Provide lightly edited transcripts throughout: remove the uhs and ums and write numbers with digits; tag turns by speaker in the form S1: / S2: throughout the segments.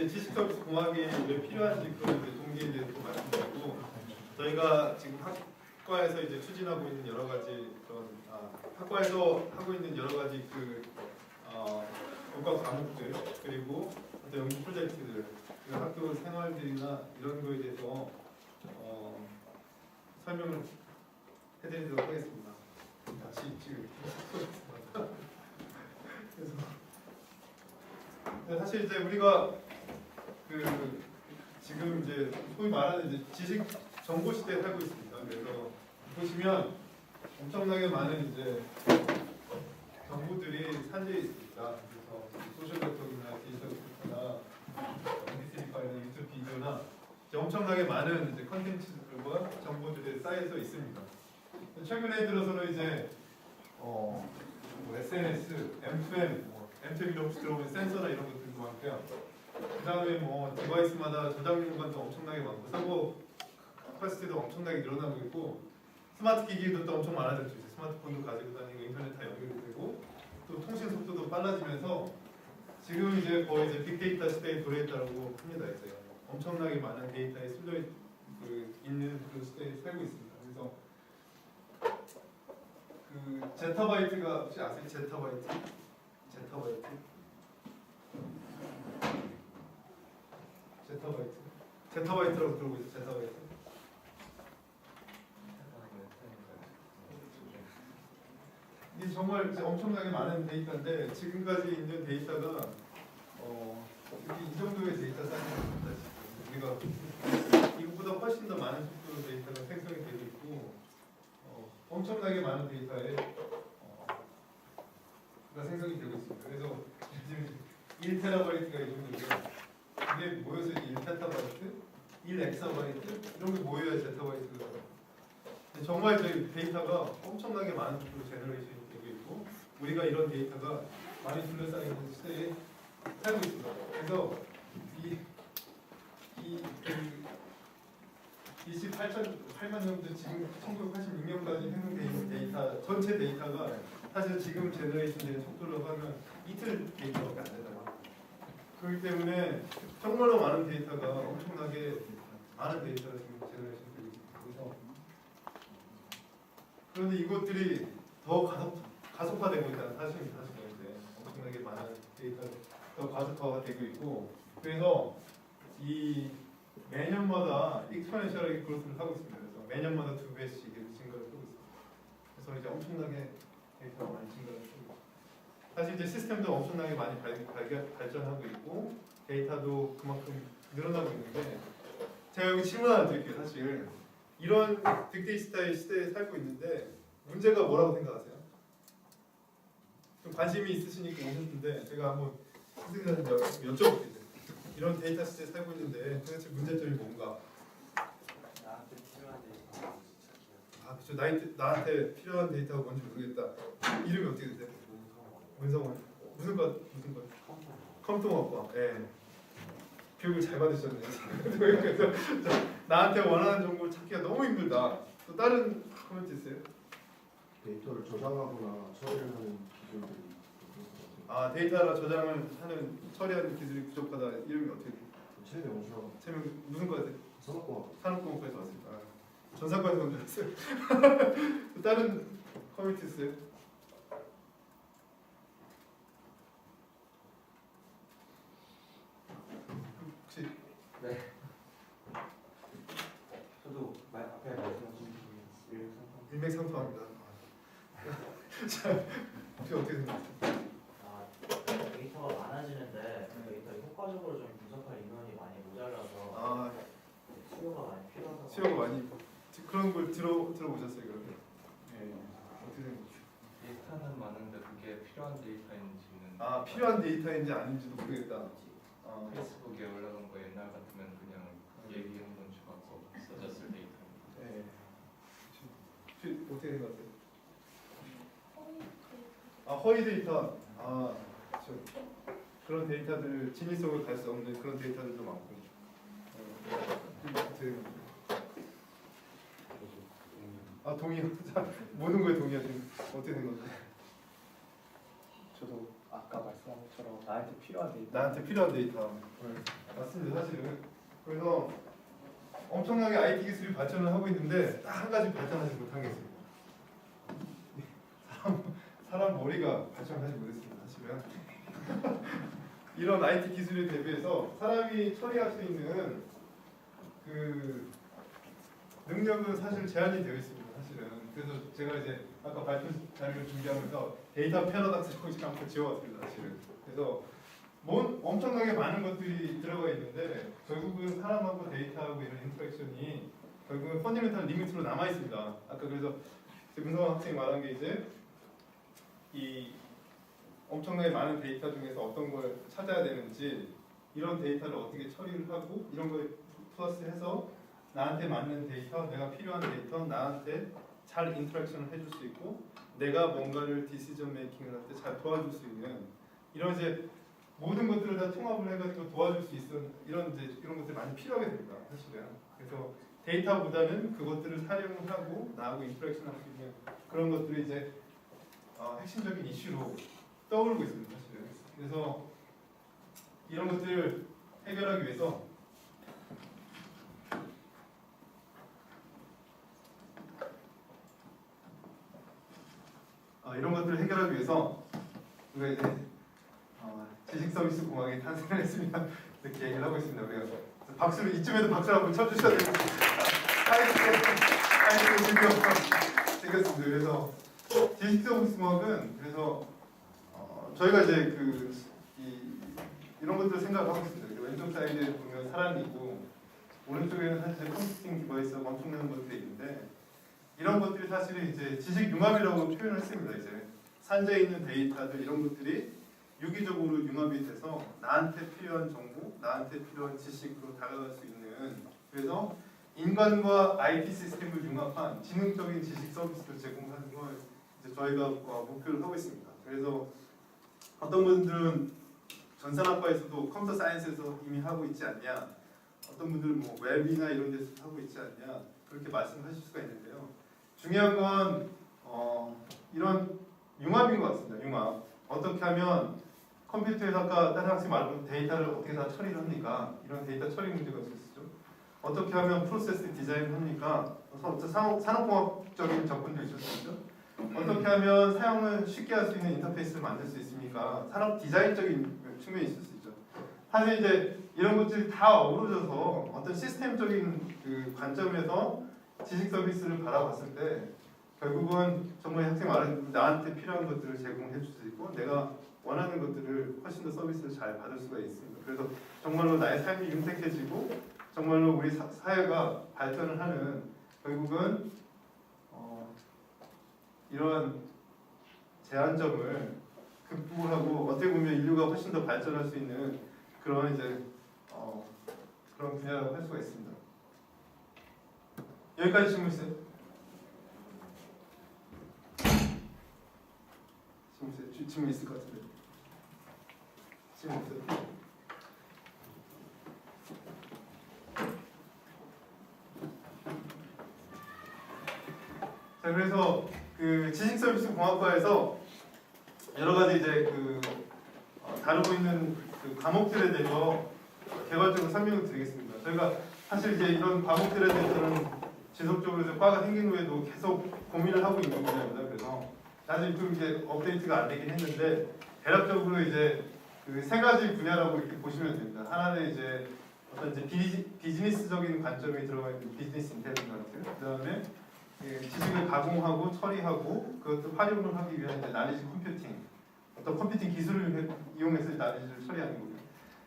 S1: 이제 지식 서비스 공학이 왜 필요한지 그런 이제 동기에 대해서 또 말씀드리고, 저희가 지금 학과에서 이제 추진하고 있는 여러 가지 그런 학과에서 하고 있는 여러 가지 교과 과목들, 그리고 또 연구 프로젝트들, 그리고 학교 생활들이나 이런 거에 대해서 설명을 해드리도록 하겠습니다. 같이 지금 그래서 사실 이제 우리가 지금 이제 소위 말하는 이제 지식 정보 시대에 살고 있습니다. 그래서 보시면 엄청나게 많은 이제 정보들이 산재해 있습니다. 그래서 소셜 네트워크나 디지털 네트워크나 MP3 파일이나 유튜브 비디오나 엄청나게 많은 이제 컨텐츠들과 정보들이 쌓여서 있습니다. 최근에 들어서는 이제 SNS, M2M, M2M이 혹시 들어보면 센서나 이런 것들도 많고요. 그 다음에 뭐 디바이스마다 저장 공간도 엄청나게 많고 서버 커스티도 엄청나게 늘어나고 있고, 스마트 기기도 또 엄청 많아졌죠. 이제 스마트폰도 가지고 다니고 인터넷 다 연결이 되고 또 통신 속도도 빨라지면서 지금 이제 거의 이제 빅데이터 시대에 도래했다고 합니다. 이제 엄청나게 많은 데이터에 쏠려 있는 그 시대에 살고 있습니다. 그래서 제타바이트가 혹시 아세요? 제타바이트? 제타바이트라고 들어보있어요. 제타바이트. 이게 정말 이제 엄청나게 많은 데이터인데, 지금까지 있는 데이터가 이 정도의 데이터 사이즈입니다. 우리가 이것보다 훨씬 더 많은 속도로 데이터가 생성이 되고 있고, 엄청나게 많은 데이터에 생성이 되고 있습니다. 그래서 지금 1테라바이트가 이 정도인데, 이게 모여서 1페타바이트, 1엑사바이트 이런 게 모여야 제타바이트가 돼요. 정말 저희 데이터가 엄청나게 많은 속도로 제너레이션이 되고 있고, 우리가 이런 데이터가 많이 둘러싸여 있는 시대에 살고 있습니다. 그래서 이 28만 년부터 지금 1986년까지 생성되어 있는 데이터, 전체 데이터가 사실 지금 제너레이션 되는 속도로 하면 이틀 데이터밖에 안 되잖아요. 그렇기 때문에 정말로 많은 데이터가 엄청나게 많은 데이터가 지금 제너레이션 되고 있습니다. 그래서 그런데 이것들이 더 가속화되고 있다는 사실입니다. 이제 엄청나게 많은 데이터가 더 가속화가 되고 있고, 그래서 이 매년마다 익스포넨셜하게 그로스를 하고 있습니다. 그래서 매년마다 2배씩 증가를 하고 있습니다. 그래서 이제 엄청나게 데이터가 많이 증가를 하고 있습니다. 사실 이제 시스템도 엄청나게 많이 발전하고 있고 데이터도 그만큼 늘어나고 있는데, 제가 여기 질문 하나 드릴게요. 사실 이런 빅데이터의 시대에 살고 있는데 문제가 뭐라고 생각하세요? 좀 관심이 있으시니까 오셨는데 제가 한번 선생님한테 여쭤볼게요. 이런 데이터 시대에 살고 있는데 도대체 문제점이 뭔가?
S2: 나한테 필요한 데이터.
S1: 그렇죠. 나한테 필요한 데이터가 뭔지 모르겠다. 이름이 어떻게 되세요? 문성원. 무슨 과? 컴퓨터공학과. 예. 교육을 잘 받으셨네요. 그래서 나한테 원하는 정보를 찾기가 너무 힘들다. 또 다른 코멘트 있어요?
S3: 데이터를 저장하거나 처리를 하는 기술들이
S1: 데이터를 저장을 하는 처리하는 기술이 부족하다. 이름이 어떻게 돼요?
S3: 최대 원수라고
S1: 세명 무슨 과세요?
S3: 산업공학
S1: 산업공학과에서 왔습니다. 전산과에서 온 줄 알았어요. 또 다른 코멘트 있어요? 혹시
S2: 네. 저도 앞에 말씀하신
S1: 일맥상통합니다. 자, 혹시 어떻게 생각하세요?
S4: 데이터가 많아지는데 데이터를 효과적으로 좀 분석할 인원이 많이 모자라서 수요가 많이 필요하다고.
S1: 수요가 많이 그런 걸 들어보셨어요, 그러면? 네. 어떻게 생각하세요?
S5: 데이터는 많은데 그게 필요한 데이터인지는
S1: 필요한 데이터인지 아닌지도 모르겠다.
S5: 페이스북에 올라간 거 옛날 같으면 그냥 얘기 한 번 주고 써졌을 데이터입니다.
S1: 네. 혹시 어떻게 생각하세요? 허위 데이터. 그렇죠. 그런 데이터들 진위성을 갈 수 없는 그런 데이터들도 많고. 어떻게 생각하세요? 동의. 모든 거에 동의하시는. 어떻게 생각하세요?
S2: 저도 아까 말씀한 것처럼 나한테
S6: 필요한 데이터.
S1: 나한테 필요한 데이터. 맞습니다, 사실은. 그래서 엄청나게 IT 기술이 발전을 하고 있는데 딱 한 가지 발전하지 못한 게 있습니다. 사람 머리가 발전하지 못했습니다, 사실은. 이런 IT 기술에 대비해서 사람이 처리할 수 있는 그 능력은 사실 제한이 되어 있습니다, 사실은. 그래서 제가 이제 아까 발표 자료를 준비하면서 데이터 패러닥스 형식 한번 지어왔습니다, 사실은. 그래서 엄청나게 많은 것들이 들어가 있는데 결국은 사람하고 데이터하고 이런 인터랙션이 결국은 펀더멘탈 리미트로 남아 있습니다. 아까 그래서 김성환 학생이 말한 게 이제 이 엄청나게 많은 데이터 중에서 어떤 걸 찾아야 되는지 이런 데이터를 어떻게 처리를 하고 이런 걸 플러스해서 나한테 맞는 데이터, 내가 필요한 데이터, 나한테 잘 인터랙션을 해줄 수 있고 내가 뭔가를 디시전 메이킹을 할 때 잘 도와줄 수 있는 이런 이제 모든 것들을 다 통합을 해가지고 도와줄 수 있는 이런 것들이 많이 필요하게 됩니다, 사실은. 그래서 데이터보다는 그것들을 사용을 하고 나하고 인터랙션할 수 있는 그런 것들이 이제 핵심적인 이슈로 떠오르고 있습니다, 사실은. 그래서 이런 것들을 해결하기 위해서 이런 것들을 해결하기 위해서 우리가 이제 지식 서비스 공학이 탄생을 했습니다. 이렇게 얘기를 하고 있습니다. 우리가 박수를 이쯤에도 박수를 한번 쳐주셔야 됩니다. 하이스쿨 생겼습니다. 그래서 지식 서비스 공학은 그래서 저희가 이제 이런 것들을 생각을 하고 있습니다. 왼쪽 사이드에 보면 사람이 있고 오른쪽에는 사실 컴퓨팅 디바이스가 엄청난 것들이 있는데 이런 것들이 사실은 이제 지식 융합이라고 표현을 했습니다. 이제 산재에 있는 데이터들 이런 것들이 유기적으로 융합이 돼서 나한테 필요한 정보, 나한테 필요한 지식으로 다가갈 수 있는 그래서 인간과 IT 시스템을 융합한 지능적인 지식 서비스를 제공하는 걸 이제 저희가 목표를 하고 있습니다. 그래서 어떤 분들은 전산학과에서도 컴퓨터 사이언스에서 이미 하고 있지 않냐, 어떤 분들은 뭐 웹이나 이런 데서 하고 있지 않냐 그렇게 말씀하실 수가 있는데요. 중요한 건 이런 융합인 것 같습니다. 융합. 어떻게 하면 컴퓨터에서 아까 다른 학생이 말한 데이터를 어떻게 다 처리를 합니까? 이런 데이터 처리 문제가 있었죠. 어떻게 하면 프로세스 디자인을 합니까? 산업공학적인 접근도 있을 수 있죠. 어떻게 하면 사용을 쉽게 할 수 있는 인터페이스를 만들 수 있습니까? 산업 디자인적인 측면이 있을 수 있죠. 사실 이제 이런 것들이 다 어우러져서 어떤 시스템적인 그 관점에서 지식 서비스를 바라봤을 때 결국은 정말 학생 말한 나한테 필요한 것들을 제공해 줄 수 있고 내가 원하는 것들을 훨씬 더 서비스를 잘 받을 수가 있습니다. 그래서 정말로 나의 삶이 윤택해지고 정말로 우리 사회가 발전을 하는 결국은 이러한 제한점을 극복하고 어떻게 보면 인류가 훨씬 더 발전할 수 있는 그런 이제 그런 분야라고 할 수가 있습니다. 여기까지 질문 있어요? 질문 있을 것 같은데. 질문 없어요? 자, 그래서 그 지식 서비스 공학과에서 여러 가지 이제 다루고 있는 그 과목들에 대해서 개괄적으로 설명을 드리겠습니다. 저희가 사실 이제 이런 과목들에 대해서는 지속적으로 이제 과가 생긴 후에도 계속 고민을 하고 있는 분야입니다. 그래서 아직 좀 이제 업데이트가 안 되긴 했는데 대략적으로 이제 그 세 가지 분야라고 이렇게 보시면 됩니다. 하나는 이제 어떤 이제 비즈니스적인 관점이 들어가 있는 비즈니스 인텔리전스, 그다음에 지식을 가공하고 처리하고 그것도 활용을 하기 위한 이제 나리지 컴퓨팅, 어떤 컴퓨팅 기술을 이용해서 나리지를 처리하는 거고요.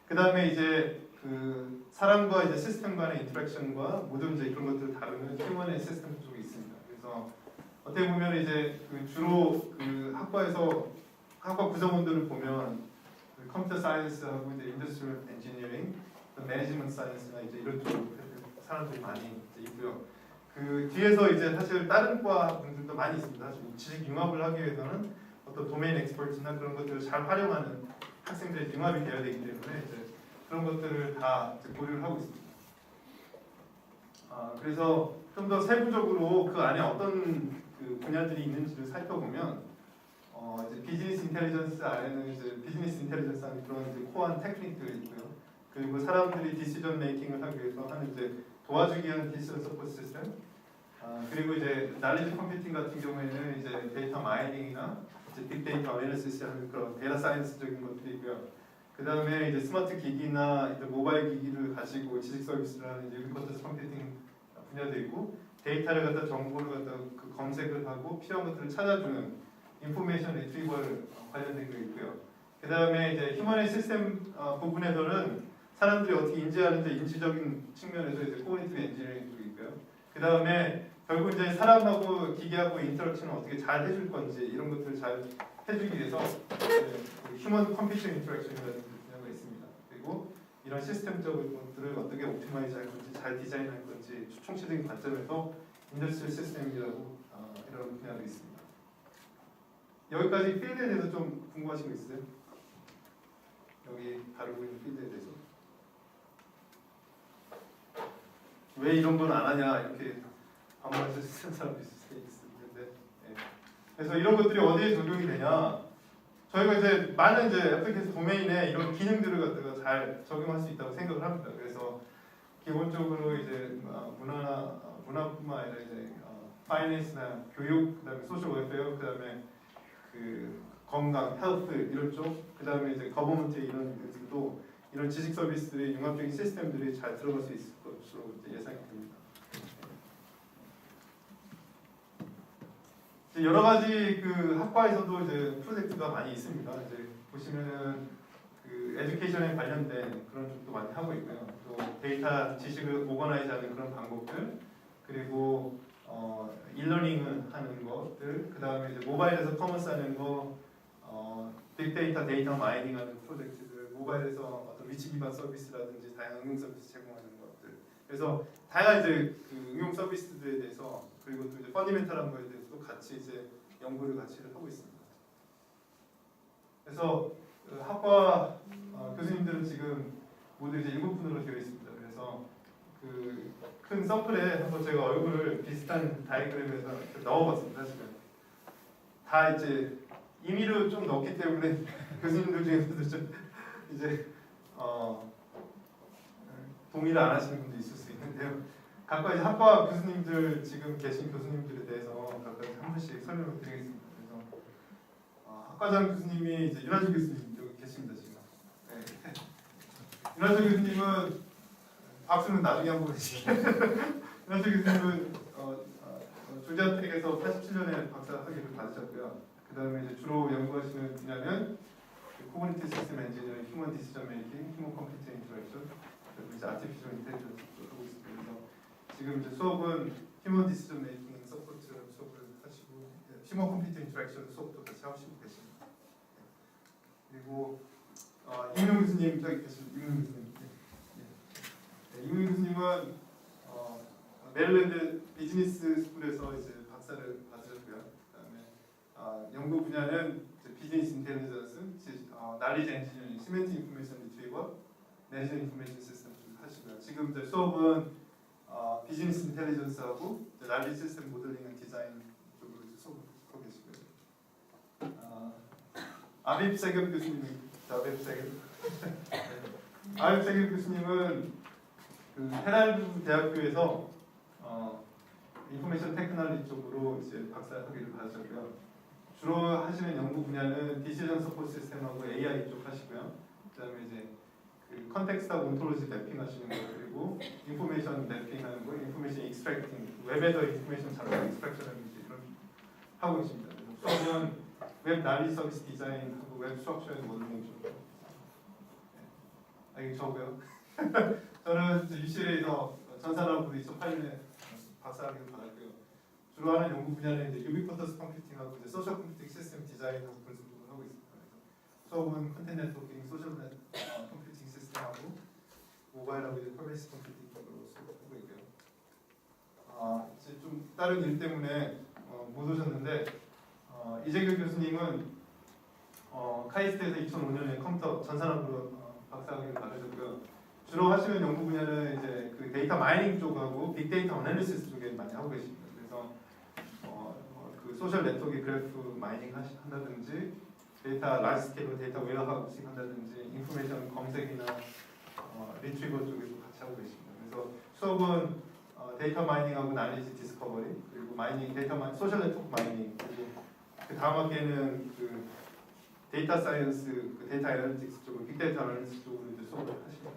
S1: 그다음에 이제 그 사람과 이제 시스템 간의 인터랙션과 모든 이제 그런 것들을 다루는 휴먼 앤 시스템 쪽이 있습니다. 그래서 어떻게 보면 이제 그 주로 그 학과 구성원들을 보면 그 컴퓨터 사이언스하고 이제 인더스트리얼 엔지니어링, 매니지먼트 사이언스나 이제 이런 쪽 사람들이 많이 이제 있고요. 그 뒤에서 이제 사실 다른 과 분들도 많이 있습니다. 지식 융합을 하기 위해서는 어떤 도메인 엑스퍼트나 그런 것들을 잘 활용하는 학생들의 융합이 되어야 되기 때문에 이제 그런 것들을 다 이제 고려를 하고 있습니다. 그래서 좀 더 세부적으로 그 안에 어떤 그 분야들이 있는지를 살펴보면 이제 비즈니스 인텔리전스 안에는 이제 비즈니스 인텔리전스 하는 그런 이제 코어한 테크닉들이 있고요. 그리고 사람들이 디시전 메이킹을 하기 위해서 하는 이제 도와주기 위한 디지털 서포트 시스템. 그리고 이제 날리지 컴퓨팅 같은 경우에는 이제 데이터 마이닝이나 이제 빅데이터 어널리시스 하는 그런 데이터 사이언스적인 것들이 있고요. 그 다음에 이제 스마트 기기나 이제 모바일 기기를 가지고 지식 서비스를 하는 이제 유비쿼터스 컴퓨팅 분야도 있고, 데이터를 갖다 정보를 갖다 그 검색을 하고 필요한 것들을 찾아주는 인포메이션 리트리벌 관련된 게 있고요. 그 다음에 이제 휴머니 시스템 부분에서는 사람들이 어떻게 인지하는지 인지적인 측면에서 이제 코그니티브 엔지니어링도 있고요. 그 다음에 결국 이제 사람하고 기계하고 인터랙션을 어떻게 잘 해줄 건지 이런 것들을 잘 해주기 위해서 휴먼 컴퓨터 인터랙션이라는 분야가 있습니다. 그리고 이런 시스템적인 것들을 어떻게 옵티마이즈 할 건지 잘 디자인할 건지 총체적인 관점에서 인더스트리얼 시스템이라고 이런 분야도 있습니다. 여기까지 필드에 대해서 좀 궁금하신 거 있어요? 여기 다루고 있는 필드에 대해서 왜 이런 건 안 하냐 이렇게 반문하실 수 있는 사람도 있을 수 있는데, 그래서 이런 것들이 어디에 적용이 되냐, 저희가 이제 많은 이제 애플리케이션 도메인에 이런 기능들을 갖다가 잘 적용할 수 있다고 생각을 합니다. 그래서 기본적으로 이제 문화뿐만 아니라 이제 파이낸스나 교육, 그다음에 소셜 웰페어, 그다음에 그 건강, 헬스 이런 쪽, 그다음에 이제 거버먼트 이런 것들도 이런 지식 서비스들의 융합적인 시스템들이 잘 들어갈 수 있을 것으로 이제 예상이 됩니다. 이제 여러 가지 그 학과에서도 이제 프로젝트가 많이 있습니다. 이제 보시면은 그 에듀케이션에 관련된 그런 쪽도 많이 하고 있고요. 또 데이터 지식을 오거나이즈하는 그런 방법들, 그리고 일러닝을 하는 것들, 그 다음에 이제 모바일에서 커머스하는 거, 빅데이터 데이터 마이닝하는 프로젝트들, 모바일에서 어떤 위치 기반 서비스라든지 다양한 응용 서비스 제공하는 것들. 그래서 다양한 이제 그 응용 서비스들에 대해서, 그리고 또 이제 펀디멘탈한 거에 대해서도 같이 이제 연구를 같이 하고 있습니다. 그래서 그 학과 교수님들은 지금 모두 이제 7분으로 되어 있습니다. 그래서 그 큰 서클에 한번 제가 얼굴을 비슷한 다이그램에서 넣어봤습니다. 사실은 다 이제 임의로 좀 넣었기 때문에 교수님들 중에서도 좀 이제 동의를 안 하시는 분도 있을 수 있는데요. 각각 이제 학과 교수님들 지금 계신 교수님들에 대해서 각각 한 분씩 설명을 드리겠습니다. 그래서 학과장 교수님이 이제 윤하주 교수님 여기 계십니다 지금. 네. 윤하주 교수님은 박수는 나중에 한번 해주시게. 윤하주 교수님은 조지아 트릭에서 87년에 박사 학위를 받으셨고요. 그 다음에 이제 주로 연구하시는 분야는 코그니티브 시스템 엔지니어링, 휴먼 디시전 메이킹, 휴먼 컴퓨터 인터랙션, 그리고 이제 아티피셜 인텔리전스도 하고 있습니다. 그래서 지금 이제 수업은 휴먼 디시전 메이킹 서포트라는 수업을 하시고, 휴먼 컴퓨터 인터랙션 수업도 같이 하시고 계십니다. 그리고 이명 교수님 저기 계십니다. 이명 교수님. 이명 교수님은 메릴랜드 비즈니스 스쿨에서 이제 박사를 받으셨고요. 그다음에 연구 분야는 비즈니스 인텔리전스, 날리지 엔지니어링, 시멘트 인포메이션 리트리버, 내셔널 인포메이션 시스템 하시고요. 지금 이제 수업은 비즈니스 인텔리전스하고 날리지 시스템 모델링 앤 디자인 쪽으로 이제 수업을 하고 계시고요. 아빕 세겜 교수님이 아빕 세겜 교수님은 그 헤랄드 대학교에서 인포메이션 테크놀로지 쪽으로 이제 박사 학위를 받으셨고요. 주로 하시는 연구 분야는 디시전 서포트 시스템하고 AI 쪽 하시고요. 그다음에 이제 그 컨텍스트하고 온톨로지 매핑 하시는 거, 그리고 인포메이션 매핑 하는 거, 인포메이션 익스트랙팅, 웹에서 인포메이션 자료를 익스트랙션 하는 거 이런 하고 계십니다. 수업은 웹 난리 서비스 디자인하고 웹 스트럭처 앤 모델링 쪽. 이게 저고요. 저는 UCLA에서 전산하고 2008년에 박사학위를 받았고요. 주로 하는 연구 분야는 이제 유비쿼터스 컴퓨팅하고 이제 소셜 컴퓨팅 시스템 디자인하고 분석을 하고 있습니다. 그래서 수업은 컨텐츠 네트워킹, 소셜 컴퓨팅 시스템하고 모바일하고 이제 퍼베이스 컴퓨팅 쪽으로 수업하고 있고요. 이제 좀 다른 일 때문에 못 오셨는데 이재규 교수님은 카이스트에서 2005년에 컴퓨터 전산학으로 박사학위를 받으셨고요. 주로 하시는 연구 분야는 이제 그 데이터 마이닝 쪽하고 빅데이터 어널리시스 쪽에 많이 하고 계십니다. 그래서 그 소셜 네트워크 그래프 마이닝 한다든지 데이터 라지 스케일로 데이터 웨어하우싱 한다든지 인포메이션 검색이나 리트리버 쪽에도 같이 하고 계십니다. 그래서 수업은 데이터 마이닝하고 나레지 디스커버리 그리고 마이닝 소셜 네트워크 마이닝 그리고 그 다음 학기에는 그 데이터 사이언스 그 데이터 애널리틱스 쪽으로 빅데이터 애널리틱스 쪽으로 이제 수업을 하십니다.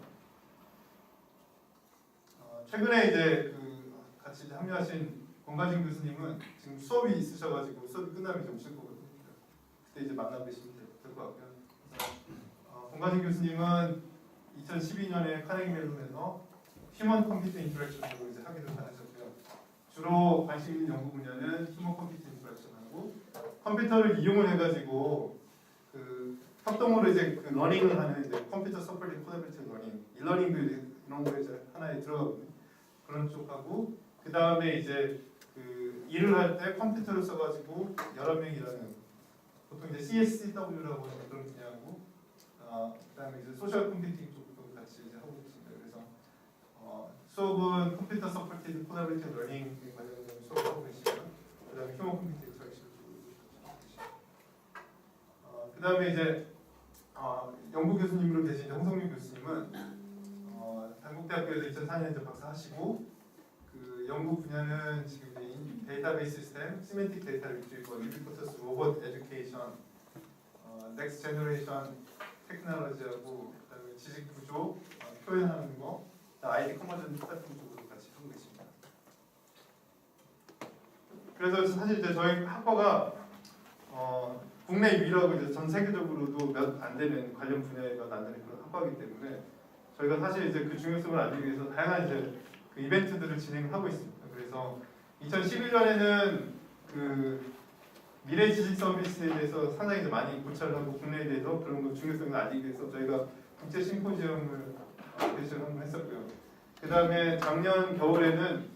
S1: 최근에 이제 그 같이 이제 합류하신 권가진 교수님은 지금 수업이 있으셔가지고 수업이 끝나면 좀 오실 거거든요. 그때 이제 만나 뵈시면 될 것 같고요. 그래서 권가진 교수님은 2012년에 카네기 멜론에서 휴먼 컴퓨터 인터랙션으로 이제 학위를 받으셨고요. 주로 관심 있는 연구 분야는 휴먼 컴퓨터 인터랙션하고 컴퓨터를 이용을 해가지고 그 협동으로 이제 그 러닝을 하는 이제 컴퓨터 서포티드 콜라보레이티브 러닝, 일러닝도 이제 이런 거에 이제 하나에 들어가거든요. 그런 쪽하고 그 다음에 이제 그 일을 할 때 컴퓨터를 써가지고 여러 명이 일하는 보통 이제 CSCW라고 하는 그런 분야하고 그다음에 이제 소셜 컴퓨팅 쪽도 같이 이제 하고 있습니다. 그래서 수업은 컴퓨터 서포티드 콜라보레이티브 러닝 관련된 수업을 하고 계시고요. 그다음에 휴먼 컴퓨팅 서비스 쪽으로 하고 계시고 그다음에 이제 연구 교수님으로 계신 홍성민 교수님은 단국대학교에서 2004년에 이제 박사하시고 그 연구 분야는 지금 이제 데이터베이스 시스템, 시멘틱 데이터 리트리버, 유비쿼터스 로봇 에듀케이션, 넥스트 제너레이션 테크놀로지하고 그다음에 지식 구조, 표현하는 거, 아이디 컨버전 같은 쪽으로 같이 하고 계십니다. 그래서 사실 이제 저희 학과가 국내 유일하고 이제 전 세계적으로도 몇 안 되는 관련 분야에 몇 안 되는 그런 학과이기 때문에 저희가 사실 이제 그 중요성을 알리기 위해서 다양한 이제 그 이벤트들을 진행하고 있습니다. 그래서 2011년에는 그 미래 지식 서비스에 대해서 상당히 이제 많이 고찰을 하고 국내에 대해서 그런 거 중요성을 알리기 위해서 저희가 국제 심포지엄을 개최를 한번 했었고요. 그 다음에 작년 겨울에는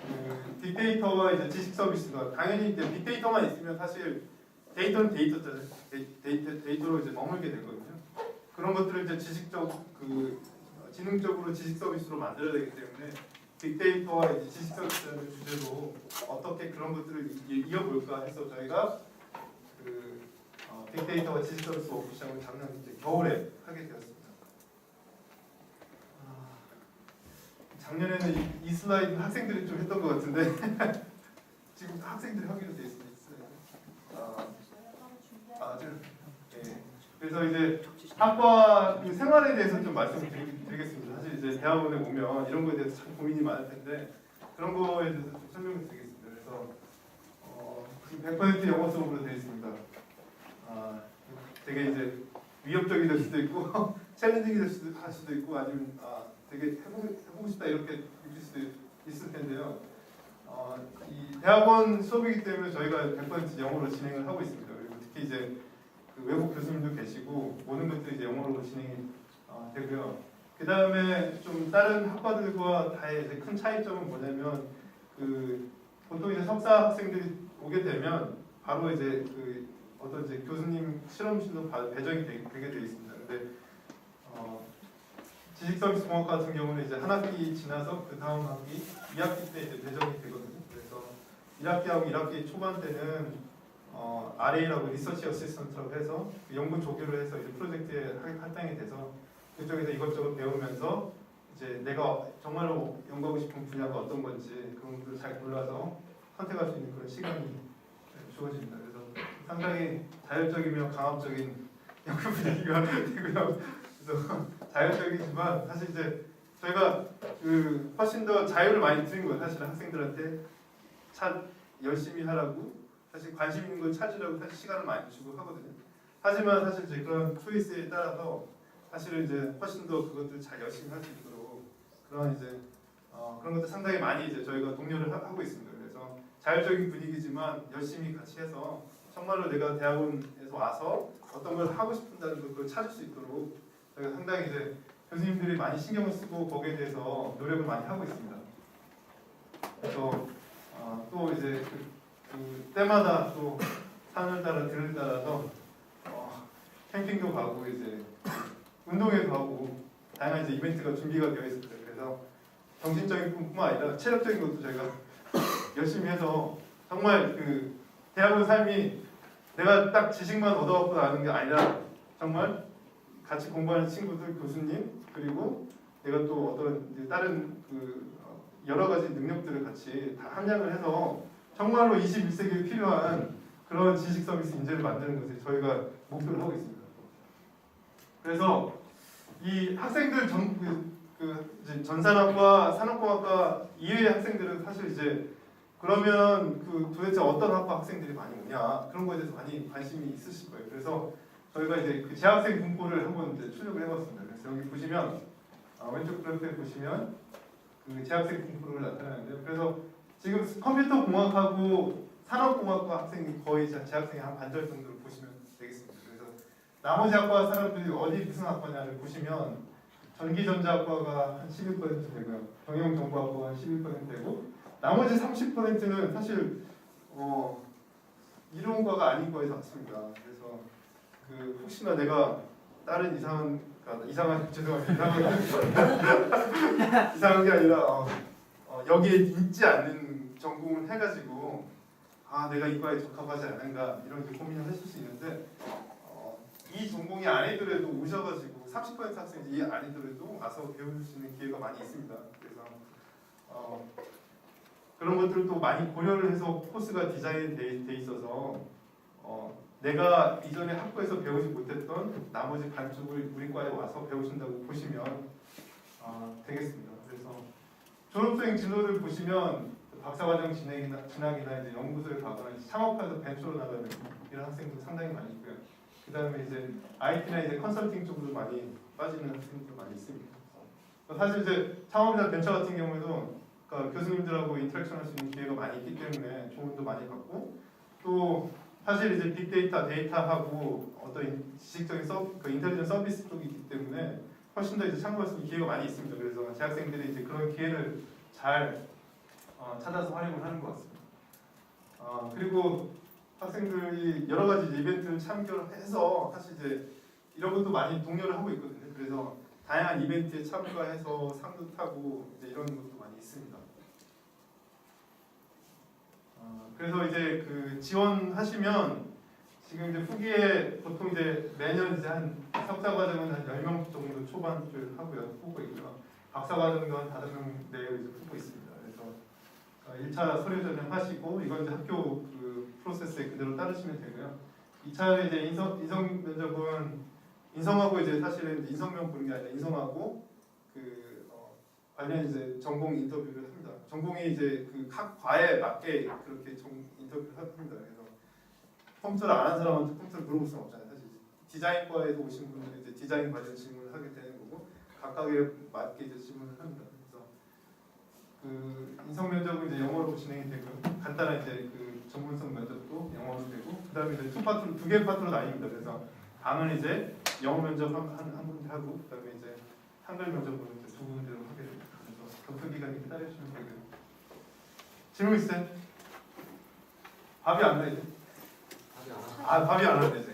S1: 그 빅데이터와 이제 지식 서비스가 당연히 이제 빅데이터만 있으면 사실 데이터는 데이터잖아요. 데이터로 이제 머물게 되거든요. 그런 것들을 이제 지식적 그 지능적으로 지식 서비스로 만들어야 되기 때문에 빅데이터와 이제 지식 서비스라는 주제로 어떻게 그런 것들을 이어볼까 해서 저희가 그 빅데이터와 지식 서비스 워크숍을 작년 이제 겨울에 하게 되었습니다. 작년에는 이 슬라이드 학생들이 좀 했던 것 같은데 지금 학생들이 하기로 돼 있습니다. 그래서 이제 학과 그 생활에 대해서 좀 말씀드리겠습니다. 사실 이제 대학원에 오면 이런 거에 대해서 참 고민이 많을 텐데 그런 거에 대해서 좀 설명을 드리겠습니다. 그래서 지금 100% 영어 수업으로 되어 있습니다. 되게 이제 위협적이 될 수도 있고 챌린징이 할 수도 있고 아니면 되게 해보고 싶다 이렇게 느낄 수도 있을 텐데요. 이 대학원 수업이기 때문에 저희가 100% 영어로 진행을 하고 있습니다. 그리고 특히 이제 그 외국 교수님도 계시고 모든 것들이 이제 영어로 진행이 되고요. 그 다음에 좀 다른 학과들과 다의 이제 큰 차이점은 뭐냐면 그 보통 이제 석사 학생들이 오게 되면 바로 이제 그 어떤 이제 교수님 실험실로 배정이 되게 되어 있습니다. 근데 지식서비스 공학 같은 경우는 이제 한 학기 지나서 그 다음 학기 2학기 때 이제 배정이 되거든요. 그래서 1학기하고 1학기 초반 때는 RA라고 리서치 어시스턴트라고 해서 그 연구 조교를 해서 이제 프로젝트에 할당이 돼서 그쪽에서 이것저것 배우면서 이제 내가 정말로 연구하고 싶은 분야가 어떤 건지 그런 것들을 잘 골라서 선택할 수 있는 그런 시간이 주어집니다. 그래서 상당히 자율적이며 강압적인 연구 분야가 되고요. 그래서 자율적이지만 사실 이제 저희가 그 훨씬 더 자유를 많이 드린 거예요. 사실 학생들한테 열심히 하라고 사실 관심 있는 걸 찾으라고 사실 시간을 많이 주고 하거든요. 하지만 사실 이제 그런 초이스에 따라서 사실은 이제 훨씬 더 그것들 잘 열심히 할 수 있도록 그런 이제 그런 것들 상당히 많이 이제 저희가 독려를 하고 있습니다. 그래서 자율적인 분위기지만 열심히 같이 해서 정말로 내가 대학원에서 와서 어떤 걸 하고 싶은다는 걸 찾을 수 있도록 저희가 상당히 이제 교수님들이 많이 신경을 쓰고 거기에 대해서 노력을 많이 하고 있습니다. 그래서 또 이제 그 때마다 또 산을 따라 들을 따라서 캠핑도 가고 이제 운동회 가고 다양한 이제 이벤트가 준비가 되어 있습니다. 그래서 정신적인 뿐만 아니라 체력적인 것도 저희가 열심히 해서 정말 그 대학원 삶이 내가 딱 지식만 얻어갖고 나는 게 아니라 정말 같이 공부하는 친구들, 교수님, 그리고 내가 또 어떤 이제 다른 그 여러 가지 능력들을 같이 다 함량을 해서 정말로 21세기에 필요한 그런 지식 서비스 인재를 만드는 것을 저희가 목표를 하고 있습니다. 그래서 이 학생들 이제 전산학과, 산업공학과 이외의 학생들은 사실 이제 그러면 그 도대체 어떤 학과 학생들이 많이 오냐 그런 거에 대해서 많이 관심이 있으실 거예요. 그래서 저희가 이제 그 재학생 분포를 한번 이제 출력을 해봤습니다. 그래서 여기 보시면 왼쪽 그래프에 보시면 그 재학생 분포를 나타내는데요. 그래서 지금 컴퓨터 공학하고 산업공학과 학생이 거의 재학생의 한 반절 정도를 보시면 되겠습니다. 그래서 나머지 학과 사람들이 어디 무슨 학과냐를 보시면 전기전자학과가 한 11% 되고요. 경영정보학과가 한 11% 되고 나머지 30%는 사실 이론과가 아닌 거에 닿습니다. 그래서 그 혹시나 내가 다른 이상한 죄송합니다. 이상한 게 아니라 여기에 있지 않는 전공을 해가지고 내가 이과에 적합하지 않은가 이런 고민을 하실 수 있는데 이 전공이 아니더라도 오셔가지고 30% 학생이 이 아니더라도 와서 배울 수 있는 기회가 많이 있습니다. 그래서 그런 것들도 많이 고려를 해서 코스가 디자인돼 있어서 내가 이전에 학교에서 배우지 못했던 나머지 반쪽을 우리 과에 와서 배우신다고 보시면 되겠습니다. 그래서 졸업생 진로를 보시면 박사과정 진학이나 이제 연구소에 가거나 창업해서 벤처로 나가는 이런 학생도 상당히 많이 있고요. 그 다음에 이제 IT나 이제 컨설팅 쪽으로 많이 빠지는 학생도 많이 있습니다. 사실 이제 창업이나 벤처 같은 경우에도 그러니까 교수님들하고 인터랙션 할 수 있는 기회가 많이 있기 때문에 조언도 많이 받고 또 사실 이제 빅데이터, 데이터하고 어떤 지식적인 그 인텔리전스 서비스 쪽이 있기 때문에 훨씬 더 이제 참고할 수 있는 기회가 많이 있습니다. 그래서 재학생들이 이제 그런 기회를 잘 찾아서 활용을 하는 것 같습니다. 그리고 학생들이 여러 가지 이벤트를 참여해서 사실 이제 이런 것도 많이 독려를 하고 있거든요. 그래서 다양한 이벤트에 참가해서 상도 타고 이제 이런 것도 많이 있습니다. 그래서 이제 그 지원하시면 지금 이제 후기에 보통 이제 매년 이제 한 석사 과정은 한 10명 정도 초반을 하고요. 후보 있고요. 박사 과정도 한 5명 내외 이제 후보 있습니다. 그래서 1차 서류 전형하시고 이건 이제 학교 그 프로세스에 그대로 따르시면 되고요. 2차는 이제 인성 면접은 인성하고 이제 사실은 인성명 보는 게 아니라 인성하고 그 관련 이제 전공 인터뷰를 합니다. 전공이 이제 그 각 과에 맞게 그렇게 인터뷰를 합니다. 그래서 컴퓨터를 안 한 사람한테 컴퓨터를 물어볼 수는 없잖아요. 사실 디자인과에서 오신 분들은 이제 디자인 관련 질문을 하게 되는 거고 각각에 맞게 이제 질문을 합니다. 그래서 그 인성 면접은 이제 영어로 진행이 되고요. 간단한 이제 그 전문성 면접도 영어로 되고 그다음에 이제 두 개 파트로 나뉩니다. 그래서 강은 이제 영어 면접 한 군데 하고 그다음에 이제 한글 면접은 이제 두 군데로 하게 됩니다. 그래서 검토 기간이 기다려주시면 되고요. 질문 있어요? 밥이 안 나요? 밥이 안 왔네 이제.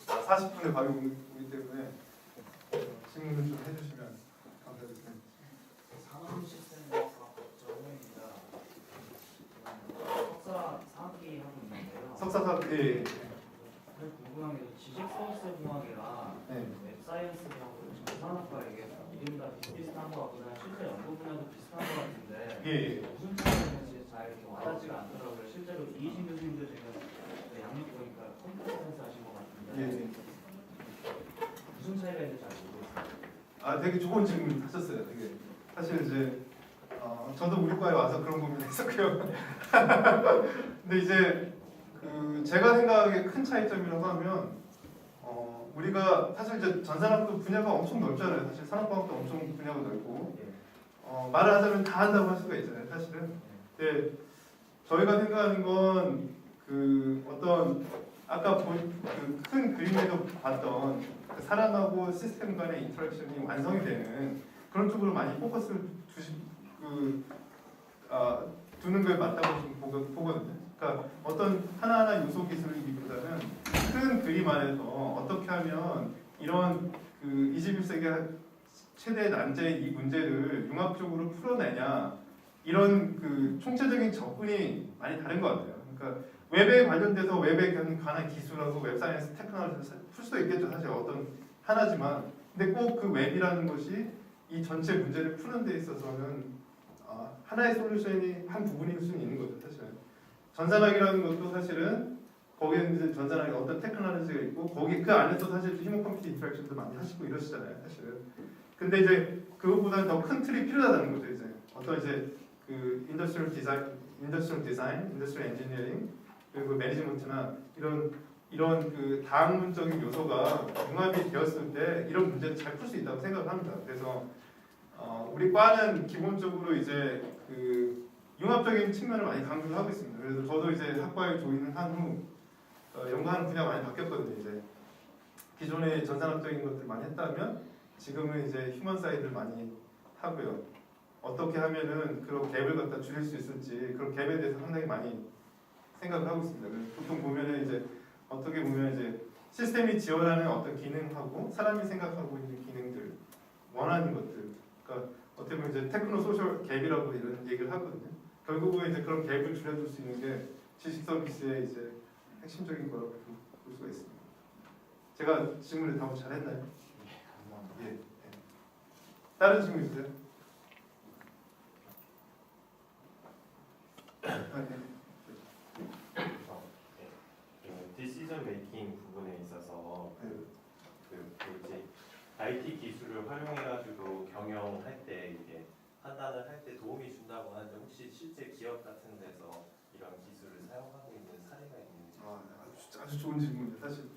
S1: 40분에 밥이 오기 때문에 질문을 좀 해주시면 감사드립니다.
S4: 산업 시스템학과 전공입니다. 석사 4학기 하고 있는데요.
S1: 석사 예.
S4: 궁금한 게 지식 서비스 공학이랑
S1: 네.
S4: 웹사이언스 공학을 전산학과 이게 이름 다 비슷한 것 같거나 실제 연구 분야도 비슷한 것 같은데
S1: 예.
S4: 무슨 차이가 있는지 잘 이렇게 와닿지가 않더라고요. 실제로 이희진 교수님도 지금 양육 보니까 컴퓨터 사이언스 하신 것 같은데
S1: 예.
S4: 무슨 차이가 있는지 잘 모르겠어요.
S1: 되게 좋은 질문 하셨어요. 되게 사실 이제 저도 우리 과에 와서 그런 고민했었고요. 근데 이제 그 제가 생각하기에 큰 차이점이라고 하면 우리가 사실 이제 전산학도 분야가 엄청 넓잖아요. 사실 산업과학도 엄청 분야가 넓고 말을 하자면 다 한다고 할 수가 있잖아요. 사실은. 근데 저희가 생각하는 건 그 어떤 아까 그 큰 그림에서 봤던 그 사람하고 시스템 간의 인터랙션이 완성이 되는 그런 쪽으로 많이 포커스를 두는 게 맞다고 좀 보거든요. 그러니까 어떤 하나하나 요소 기술이기보다는 큰 그림 안에서 어떻게 하면 이런 그 21세기 최대 난제의 이 문제를 융합적으로 풀어내냐 이런 그 총체적인 접근이 많이 다른 것 같아요. 그러니까 웹에 관련돼서 웹에 관한 기술하고 웹사이언스 테크놀로지를 풀 수도 있겠죠. 사실 어떤 하나지만 근데 꼭 그 웹이라는 것이 이 전체 문제를 푸는 데 있어서는 하나의 솔루션이 한 부분일 수는 있는 거죠. 사실은 전산학이라는 것도 사실은 거기에 이제 전산학에 어떤 테크놀로지가 있고 거기 그 안에서 사실 휴먼 컴퓨터 인터랙션도 많이 하시고 이러시잖아요. 사실은 근데 이제 그것보다는 더 큰 틀이 필요하다는 거죠. 이제 어떤 이제 그 인더스트리얼 디자인, 인더스트리얼 엔지니어링 그리고 매니지먼트나 이런 그 다학문적인 요소가 융합이 되었을 때 이런 문제를 잘 풀 수 있다고 생각합니다. 그래서 우리 과는 기본적으로 이제 그 융합적인 측면을 많이 강조를 하고 있습니다. 그래서 저도 이제 학과에 조인을 한 후 연구하는 분야가 많이 바뀌었거든요. 이제 기존에 전산학적인 것들 많이 했다면 지금은 이제 휴먼 사이드를 많이 하고요. 어떻게 하면은 그런 갭을 갖다 줄일 수 있을지 그런 갭에 대해서 상당히 많이 생각을 하고 있습니다. 그래서 보통 보면은 이제 어떻게 보면 이제 시스템이 지원하는 어떤 기능하고 사람이 생각하고 있는 기능들 원하는 것들 그러니까 어떻게 보면 이제 테크노 소셜 갭이라고 이런 얘기를 하거든요. 결국은 이제 그런 갭을 줄여줄 수 있는 게 지식 서비스의 이제 핵심적인 거라고 볼 수가 있습니다. 제가 질문을 답을 잘했나요? 예. 다른 질문 있으세요?
S6: 디시전 메이킹 부분에 있어서
S1: 네.
S6: 뭐지 IT 기술을 활용해가지고 경영할 때 이게 판단을 할 때 도움이 준다고 하는데 혹시 실제 기업 같은 데서 이런 기술을 사용하고 있는 사례가 있는지?
S1: 아주 좋은 질문이에요. 사실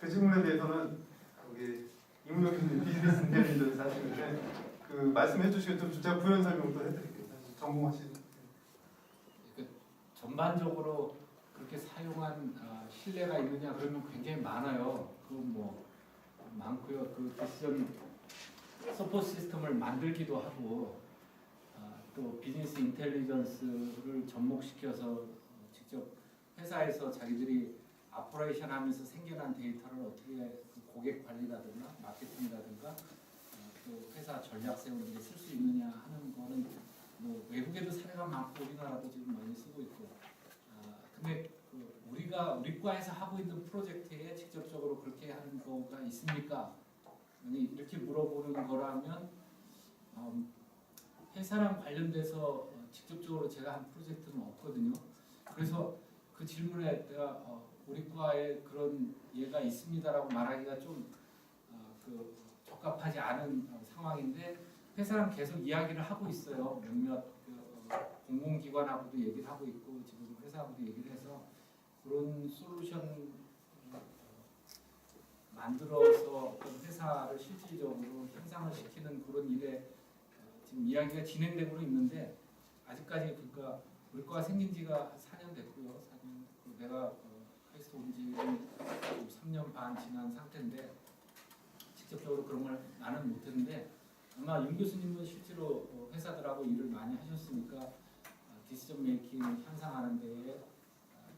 S1: 그 질문에 대해서는 거기 임용 교수님 비즈니스 인텔리전스 하시는데 그 말씀해 주시면 좀 제가 부연 설명도 해드릴게요. 사실 전공하시는.
S7: 전반적으로 그렇게 사용한 신뢰가 있느냐 그러면 굉장히 많아요. 그건 뭐 많고요. 그 디시전 서포트 시스템을 만들기도 하고 또 비즈니스 인텔리전스를 접목시켜서 직접 회사에서 자기들이 아퍼레이션 하면서 생겨난 데이터를 어떻게 그 고객 관리라든가 마케팅이라든가 또 회사 전략 세우는 데 쓸 수 있느냐 하는 거는 뭐 외국에도 사례가 많고 우리나라도 지금 많이 쓰고 있고 근데 그 우리 과에서 하고 있는 프로젝트에 직접적으로 그렇게 하는 거가 있습니까? 아니 이렇게 물어보는 거라면 회사랑 관련돼서 직접적으로 제가 한 프로젝트는 없거든요. 그래서 그 질문에 내가 우리 과에 그런 예가 있습니다라고 말하기가 좀 그 적합하지 않은 상황인데 회사랑 계속 이야기를 하고 있어요. 몇몇 공공기관하고도 얘기를 하고 있고 지금 회사하고도 얘기를 해서 그런 솔루션 만들어서 어떤 회사를 실질적으로 향상을 시키는 그런 일에 지금 이야기가 진행되고 있는데 아직까지 그러니까 우리 과가 생긴 지가 4년 됐고요. 4년 내가 카이스트 온 지는 3년 반 지난 상태인데 직접적으로 그런 걸 나는 못했는데 아마 윤 교수님은 실제로 회사들하고 일을 많이 하셨으니까 디시전 메이킹 향상하는 데에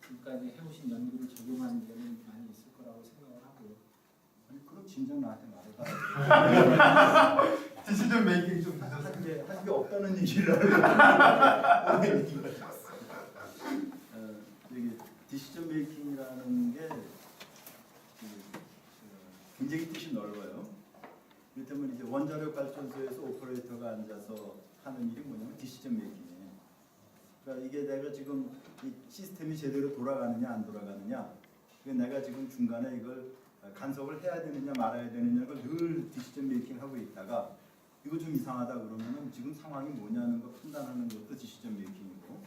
S7: 지금까지 해오신 연구를 적용하는 데는 많이 있을 거라고 생각을 하고요.
S8: 아니 그럼 진작 나한테 말해봐.
S1: 디시전 메이킹 좀 늦었어요.
S8: 한 게 없다는 얘기를 하는 이게 디시전 메이킹이라는 게 굉장히 뜻이 넓어요. 그렇다면 이제 원자력 발전소에서 오퍼레이터가 앉아서 하는 일이 뭐냐면 디시전 메이킹이에요. 그러니까 이게 내가 지금 이 시스템이 제대로 돌아가느냐 안 돌아가느냐, 내가 지금 중간에 이걸 간섭을 해야 되느냐 말아야 되느냐를 늘 디시전 메이킹 하고 있다가 이거 좀 이상하다 그러면은 지금 상황이 뭐냐는 거 판단하는 것도 디시전 메이킹이고,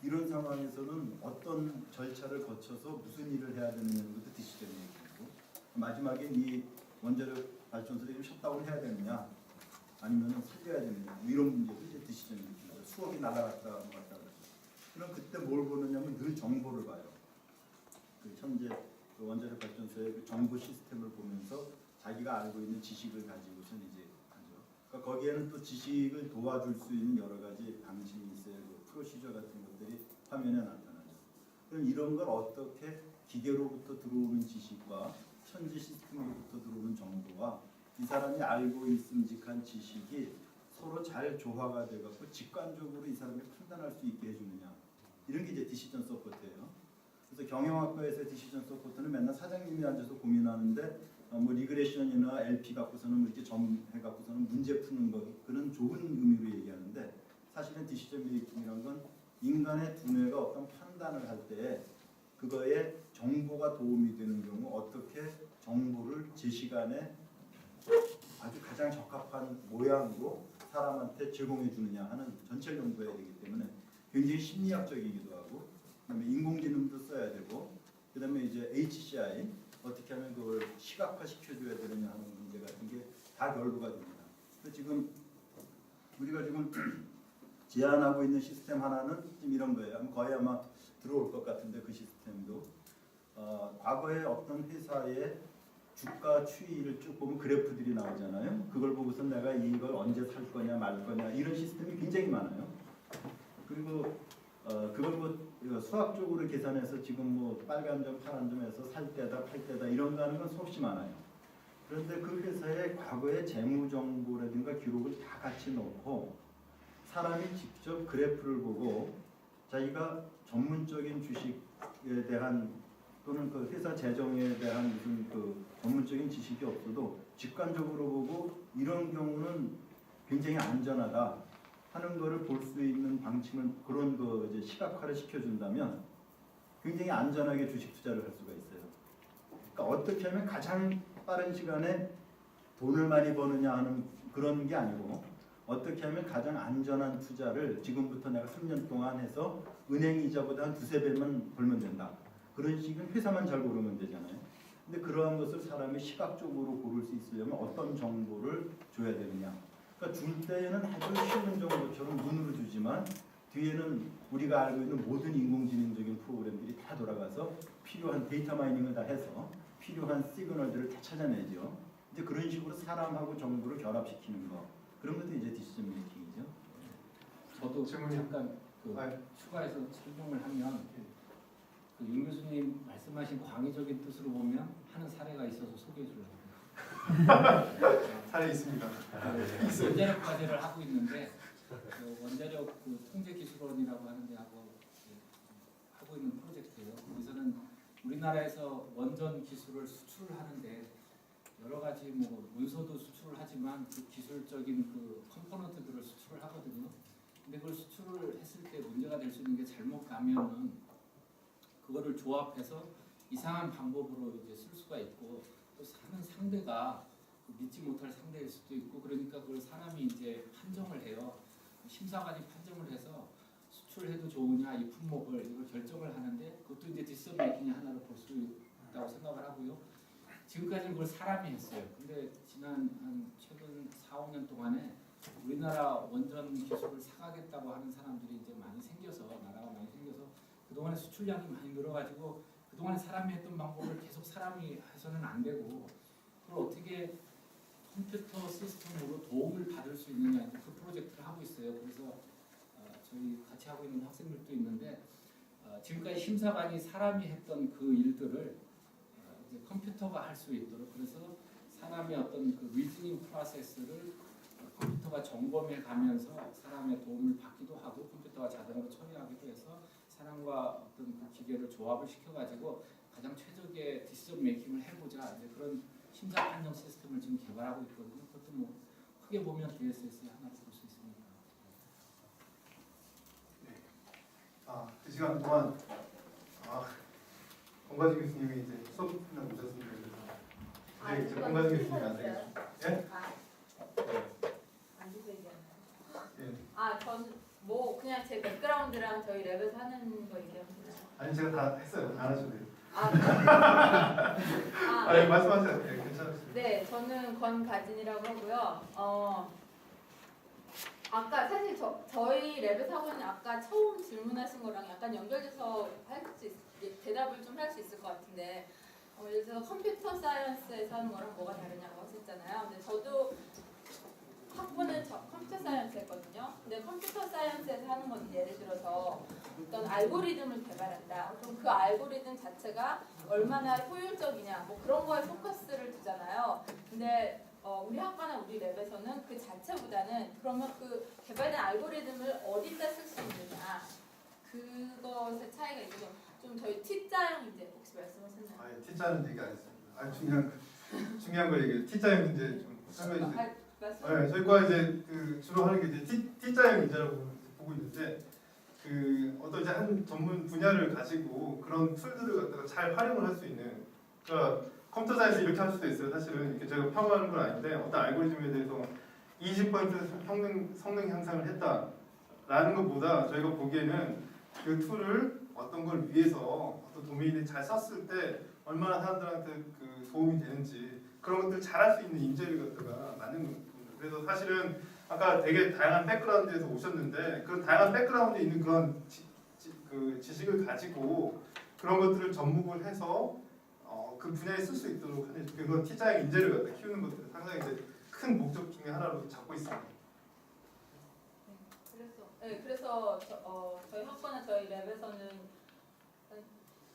S8: 이런 상황에서는 어떤 절차를 거쳐서 무슨 일을 해야 되느냐는 것도 디시전 메이킹이고, 마지막에 이 원자력 발전소를 좀 셧다운 해야 되느냐 아니면 살려야 되느냐 이런 문제도 이제 디시전 메이킹이죠. 수억이 날아갔다 왔다 그럼 그때 뭘 보느냐면 늘 정보를 봐요. 그 현재 그 원자력 발전소의 그 정보 시스템을 보면서 자기가 알고 있는 지식을 가지고서 이제 하죠. 그러니까 거기에는 또 지식을 도와줄 수 있는 여러 가지 방식이 있어요. 그 프로시저 같은 것들이 화면에 나타나죠. 그럼 이런 걸 어떻게 기계로부터 들어오는 지식과 현재 시스템으로부터 들어오는 정보와 이 사람이 알고 있음직한 지식이 서로 잘 조화가 돼갖고 직관적으로 이 사람이 판단할 수 있게 해주느냐 이런 게 이제 디시전 서포트예요. 그래서 경영학과에서 디시전 서포트는 맨날 사장님이 앉아서 고민하는데 뭐 리그레션이나 LP 갖고서는 이렇게 점해갖고서는 문제 푸는 거 그런 좋은 의미로 얘기하는데 사실은 디시전 메이킹이란 건 인간의 두뇌가 어떤 판단을 할 때 그거에 정보가 도움이 되는 경우 어떻게 정보를 제 시간에 아주 가장 적합한 모양으로 사람한테 제공해 주느냐 하는 전체를 연구해야 되기 때문에 굉장히 심리학적이기도 하고 그다음에 인공지능도 써야 되고 그다음에 이제 HCI 어떻게 하면 그걸 시각화 시켜줘야 되느냐 하는 문제 같은 게 다 결부가 됩니다. 그래서 지금 우리가 지금 제안하고 있는 시스템 하나는 지금 이런 거예요. 거의 아마 들어올 것 같은데 그 시스템도 과거에 어떤 회사의 주가 추이를 쭉 보면 그래프들이 나오잖아요. 그걸 보고서 내가 이걸 언제 살 거냐 말 거냐 이런 시스템이 굉장히 많아요. 그리고 그걸 뭐 수학적으로 계산해서 지금 뭐 빨간 점 파란 점에서 살 때다 팔 때다 이런 거 하는 건 수없이 많아요. 그런데 그 회사의 과거의 재무 정보라든가 기록을 다 같이 놓고 사람이 직접 그래프를 보고 자기가 전문적인 주식에 대한 또는 그 회사 재정에 대한 무슨 그 전문적인 지식이 없어도 직관적으로 보고 이런 경우는 굉장히 안전하다 하는 거를 볼 수 있는 방침을 그런 거 이제 시각화를 시켜준다면 굉장히 안전하게 주식 투자를 할 수가 있어요. 그러니까 어떻게 하면 가장 빠른 시간에 돈을 많이 버느냐 하는 그런 게 아니고 어떻게 하면 가장 안전한 투자를 지금부터 내가 3년 동안 해서 은행 이자보다 한 2~3배만 벌면 된다. 그런 식은 회사만 잘 고르면 되잖아요. 근데 그러한 것을 사람이 시각적으로 고를 수 있으려면 어떤 정보를 줘야 되느냐. 그러니까 줄 때에는 아주 쉬운 정보처럼 눈으로 주지만 뒤에는 우리가 알고 있는 모든 인공지능적인 프로그램들이 다 돌아가서 필요한 데이터 마이닝을 다 해서 필요한 시그널들을 다 찾아내죠. 이제 그런 식으로 사람하고 정보를 결합시키는 거. 그런 것도 이제 디시전 메이킹이죠.
S7: 저도
S1: 질문이-
S7: 잠깐 그 추가해서 설명을 하면 그임 교수님 말씀하신 광의적인 뜻으로 보면 하는 사례가 있어서 소개해 주려고.
S1: 사례 있습니다.
S7: 원자력 과제를 하고 있는데 그 원자력 그 통제기술원이라고 하는 데하고 하고 있는 프로젝트예요. 거기서는 우리나라에서 원전 기술을 수출을 하는데 여러 가지 뭐 문서도 수출을 하지만 그 기술적인 그 컴포넌트들을 수출을 하거든요. 근데 그걸 수출을 했을 때 문제가 될 수 있는 게 잘못 가면은 그거를 조합해서 이상한 방법으로 이제 쓸 수가 있고 또 사는 상대가 믿지 못할 상대일 수도 있고 그러니까 그걸 사람이 이제 판정을 해요. 심사관이 판정을 해서 수출해도 좋으냐 이 품목을 이걸 결정을 하는데 그것도 이제 디시전 메이킹의 하나로 볼 수 있다고 생각을 하고요. 지금까지는 그걸 사람이 했어요. 근데 지난 한 최근 4~5년 동안에 우리나라 원전 기술을 사가겠다고 하는 사람들이 이제 많이 생겨서 나라가 많이 생겨서 그동안에 수출량이 많이 늘어가지고 그동안에 사람이 했던 방법을 계속 사람이 해서는 안 되고 그걸 어떻게 컴퓨터 시스템으로 도움을 받을 수 있느냐 그 프로젝트를 하고 있어요. 그래서 저희 같이 하고 있는 학생들도 있는데 지금까지 심사관이 사람이 했던 그 일들을 이제 컴퓨터가 할 수 있도록 그래서 사람의 어떤 그 리즈닝 프로세스를 컴퓨터가 점검해 가면서 사람의 도움을 받기도 하고 컴퓨터가 자동으로 처리하기도 해서 사람과 어떤 그 기계를 조합을 시켜가지고 가장 최적의 디시전 메이킹을 해보자 이제 그런 심사 판정 시스템을 지금 개발하고 있거든요. 그것도 뭐 크게 보면 DSS의 하나로 볼 수 있습니다.
S1: 그 시간 동안 권과지 교수님이 이제 수업 끝나고 오셨습니다. 그래서 이제 권과지 교수님이 안 되겠죠. 예?
S9: 앉아서 얘기하나요?
S1: 예.
S9: 전 뭐 그냥 제 백그라운드랑 저희 랩에서 하는 거 얘기하면 되나요?
S1: 아니 제가 다 했어요. 안 하셔도 돼요.
S9: 네.
S1: 말씀하세요. 네, 괜찮으십니다.
S9: 네, 저는 권가진이라고 하고요. 아까 사실 저희 랩에서 하고 있는 아까 처음 질문하신 거랑 약간 연결돼서 대답을 좀 할 수 있을 것 같은데 예를 들어서 컴퓨터 사이언스에서 하는 거랑 뭐가 다르냐고 하셨잖아요. 근데 저도 학부는 컴퓨터 사이언스 했거든요. 근데 컴퓨터 사이언스에서 하는 건 예를 들어서 어떤 알고리즘을 개발한다. 그럼 그 알고리즘 자체가 얼마나 효율적이냐 뭐 그런 거에 포커스를 두잖아요. 근데 우리 학과나 우리 랩에서는 그 자체보다는 그러면 그 개발된 알고리즘을 어디다 쓸 수 있느냐 그것의 차이가 있어서 좀 저희 T자형 이제 혹시 말씀하셨나요?
S1: 아, T자는 얘기 안 했습니다. 중요한 거 얘기. T자형 이제 좀 설명해 주세요. 네, 저희 과 이제 그 주로 하는 게 이제 T자형 인재라고 보고 있는데 그 어떤 이제 한 전문 분야를 가지고 그런 툴들을 갖다가 잘 활용을 할 수 있는 그러니까 컴퓨터 사이언스 이렇게 할 수도 있어요. 사실은 이렇게 제가 폄하하는 건 아닌데 어떤 알고리즘에 대해서 20% 성능 향상을 했다라는 것보다 저희가 보기에는 그 툴을 어떤 걸 위해서 어떤 도메인에 잘 썼을 때 얼마나 사람들한테 그 도움이 되는지 그런 것들 잘할 수 있는 인재를 갖다가 만든 겁니다. 그래서 사실은 아까 되게 다양한 백그라운드에서 오셨는데 그런 다양한 백그라운드에 있는 그런 그 지식을 가지고 그런 것들을 접목을 해서 그 분야에 쓸 수 있도록 하는 그건 T자형 인재를 갖다 키우는 것들 상당히 이제 큰 목적 중에 하나로 잡고 있습니다.
S9: 그래서 저희 학과나 저희 랩에서는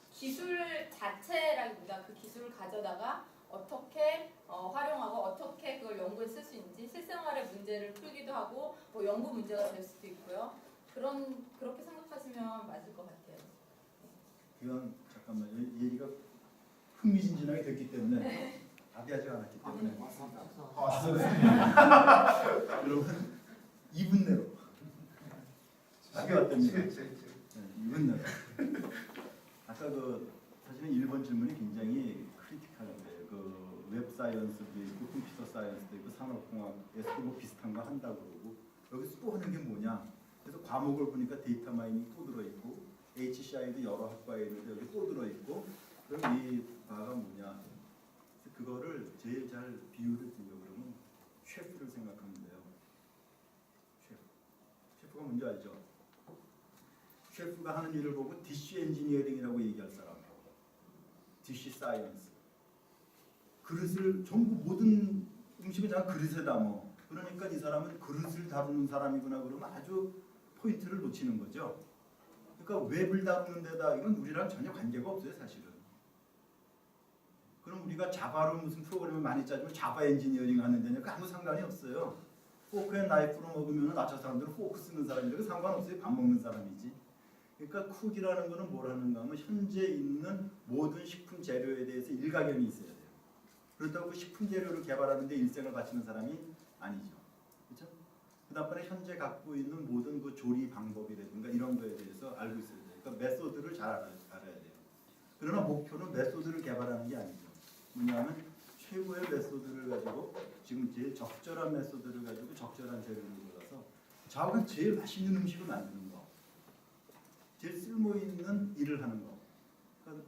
S9: 기술 자체라기보다 그 기술을 가져다가 어떻게 활용하고 어떻게 그걸 연구에 쓸 수 있는지 실생활의 문제를 풀기도 하고 뭐 연구 문제가 될 수도 있고요. 그렇게 생각하시면 맞을 것 같아요.
S8: 이건 잠깐만요. 얘기가 흥미진진하게 됐기 때문에 답이 아직 않았기 때문에 여러분 2분 내로 답이 왔답니다. 2분 내로. 아까 그 사실은 1번 질문이 굉장히 크리티컬한데 그 웹사이언스도 있고 컴퓨터 사이언스도 있고 산업공학에서도 뭐 비슷한 거 한다고 그러고 여기서 또 하는 게 뭐냐. 그래서 과목을 보니까 데이터 마이닝 또 들어있고 HCI도 여러 학과에 있는데 여기 또 들어있고 그럼 이 바가 뭐냐. 그거를 제일 잘 비유를 드리려고 그러면 셰프를 생각하면 돼요. 셰프가 뭔지 알죠? 셰프가 하는 일을 보고 디쉬 엔지니어링이라고 얘기할 사람, 디쉬 사이언스. 그릇을 전부 모든 음식을 다 그릇에 담어. 그러니까 이 사람은 그릇을 다루는 사람이구나 그러면 아주 포인트를 놓치는 거죠. 그러니까 웹을 다루는 데다 이건 우리랑 전혀 관계가 없어요 사실은. 그럼 우리가 자바로 무슨 프로그램을 많이 짜주면 자바 엔지니어링 하는 데냐 그 아무 상관이 없어요. 포크 앤 나이프로 먹으면 아차 사람들은 포크 쓰는 사람인데 상관없어요. 밥 먹는 사람이지. 그러니까 쿡이라는 거는 뭘 하는가 하면 현재 있는 모든 식품 재료에 대해서 일가견이 있어야 돼요. 그렇다고 그 식품 재료를 개발하는데 일생을 바치는 사람이 아니죠. 그렇죠? 그다음에 현재 갖고 있는 모든 그 조리 방법이라든가 이런 거에 대해서 알고 있어야 돼요. 그러니까 메소드를 잘 알아야 돼요. 그러나 목표는 메소드를 개발하는 게 아니죠. 뭐냐면 최고의 메소드를 가지고 지금 제일 적절한 메소드를 가지고 적절한 재료를 골라서 좌우간 제일 맛있는 음식을 만드는 거. 제일 쓸모있는 일을 하는 거. 그러니까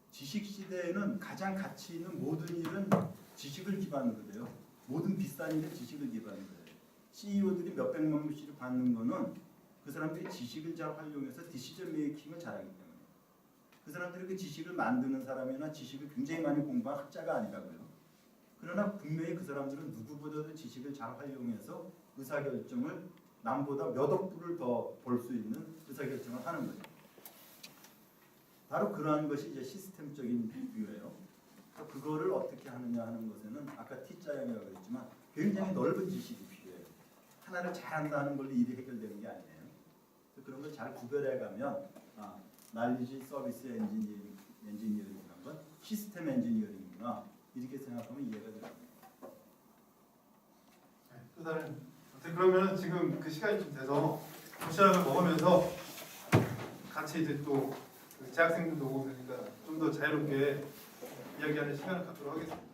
S8: 지식 시대에는 가장 가치 있는 모든 일은 지식을 기반으로 돼요. 모든 비싼 일은 지식을 기반으로 돼요. CEO들이 몇백만 불씩 받는 거는 그 사람들이 지식을 잘 활용해서 디시전 메이킹을 잘하기 때문에 그 사람들이 그 지식을 만드는 사람이나 지식을 굉장히 많이 공부한 학자가 아니라고요. 그러나 분명히 그 사람들은 누구보다도 지식을 잘 활용해서 의사결정을 남보다 몇 억 불을 더 벌 수 있는 의사결정을 하는 거죠. 바로 그러한 것이 이제 시스템적인 비유예요. 그거를 어떻게 하느냐 하는 것에는 아까 T자형이라고 했지만 굉장히 넓은 지식이 필요해요. 하나를 잘한다는 걸로 일이 해결되는 게 아니에요. 그런 걸 잘 구별해가면 날리지 서비스 엔지니어링이라는 건 시스템 엔지니어링이구나 이렇게 생각하면 이해가 됩니다.
S1: 또 다른 그러면 지금 그 시간이 좀 돼서 도시락을 먹으면서 같이 이제 또 재학생들도 오고 그러니까 좀 더 자유롭게 이야기하는 시간을 갖도록 하겠습니다.